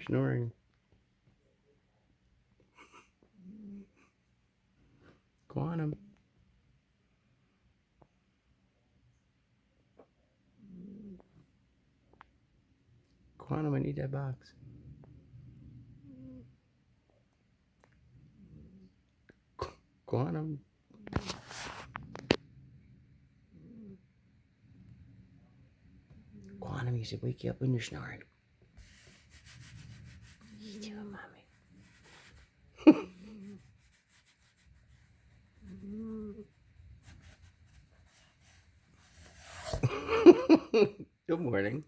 snoring. Quantum. Quantum, I need that box. Quantum. Quantum, you should wake you up when you're snoring. You do it, mommy. Good morning.